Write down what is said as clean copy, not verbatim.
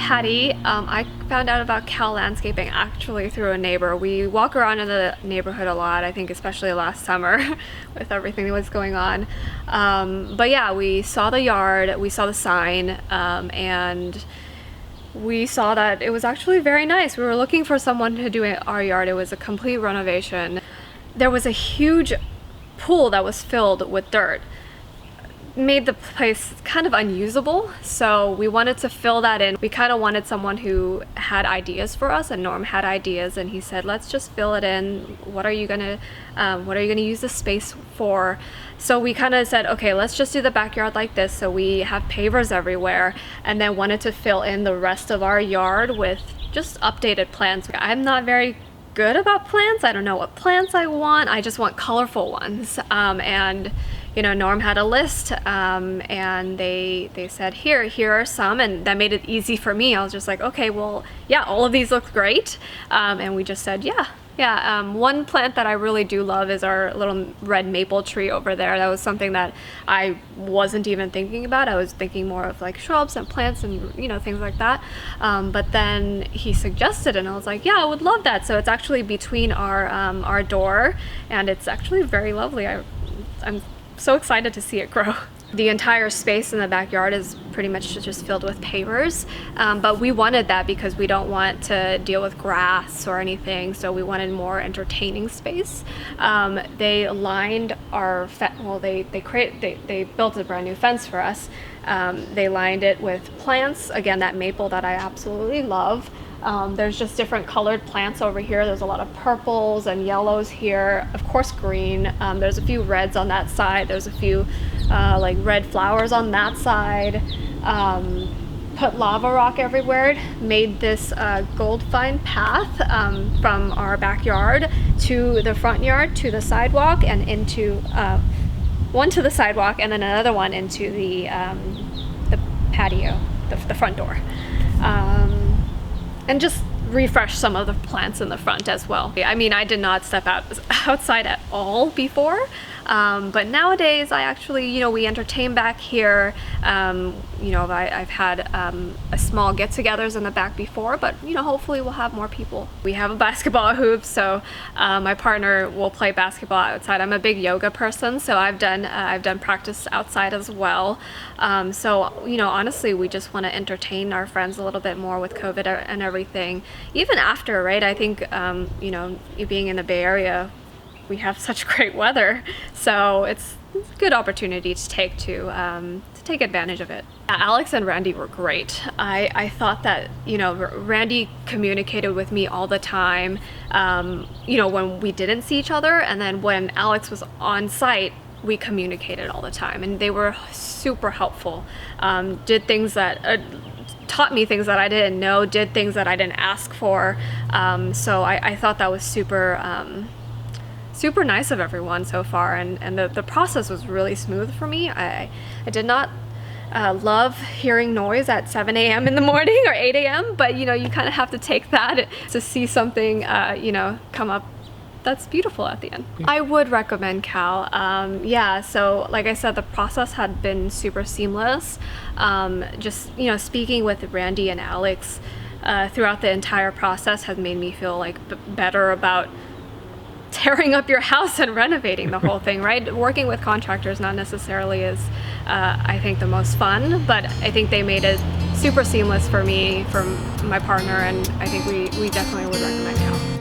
Patty. I found out about Cal Landscaping actually through a neighbor. We walk around in the neighborhood a lot, I think especially last summer with everything that was going on. But yeah, we saw the yard, we saw the sign, and we saw that it was actually very nice. We were looking for someone to do our yard. It was a complete renovation. There was a huge pool that was filled with dirt. Made the place kind of unusable, so we wanted to fill that in. We kind of wanted someone who had ideas for us, and Norm had ideas, and he said, let's just fill it in. What are you gonna use the space for? So we kind of said, okay, let's just do the backyard like this, so we have pavers everywhere, and then wanted to fill in the rest of our yard with just updated plants. I'm not very good about plants. I don't know what plants I want. I just want colorful ones, and you know, Norm had a list, and they said, here are some, and that made it easy for me. I was just like, okay, well, yeah, all of these look great, and we just said, yeah. One plant that I really do love is our little red maple tree over there. That was something that I wasn't even thinking about. I was thinking more of like shrubs and plants and, you know, things like that. But then he suggested it, and I was like, yeah, I would love that. So it's actually between our door, and it's actually very lovely. I'm so excited to see it grow. The entire space in the backyard is pretty much just filled with pavers, but we wanted that because we don't want to deal with grass or anything, so we wanted more entertaining space. They lined our they built a brand new fence for us. They lined it with plants, again, that maple that I absolutely love. There's just different colored plants over here. There's a lot of purples and yellows here, of course green. There's a few reds on that side. There's a few like red flowers on that side. Put lava rock everywhere. Made this gold vine path from our backyard to the front yard, to the sidewalk, and into one to the sidewalk, and then another one into the patio, the front door. And just refresh some of the plants in the front as well. I mean, I did not step outside at all before, but nowadays I actually, you know, we entertain back here. You know, I've had a small get-togethers in the back before, but you know, hopefully we'll have more people. We have a basketball hoop, so my partner will play basketball outside. I'm a big yoga person, so I've done practice outside as well. So you know, honestly, we just want to entertain our friends a little bit more with COVID and everything. Even after, right? I think you know, being in the Bay Area, we have such great weather, so it's a good opportunity to take advantage of it. Alex and Randy were great. I thought that, you know, Randy communicated with me all the time, you know, when we didn't see each other, and then when Alex was on site, we communicated all the time, and they were super helpful. Did things that taught me things that I didn't know, did things that I didn't ask for. So I thought that was super nice of everyone so far, and the process was really smooth for me. I did not love hearing noise at 7 a.m. in the morning or 8 a.m., but you know, you kind of have to take that to see something you know, come up that's beautiful at the end. I would recommend Cal. Yeah, so like I said, the process had been super seamless. Just, you know, speaking with Randy and Alex throughout the entire process has made me feel like better about tearing up your house and renovating the whole thing, right? Working with contractors not necessarily is, I think, the most fun, but I think they made it super seamless for me, for my partner, and I think we definitely would recommend Cal.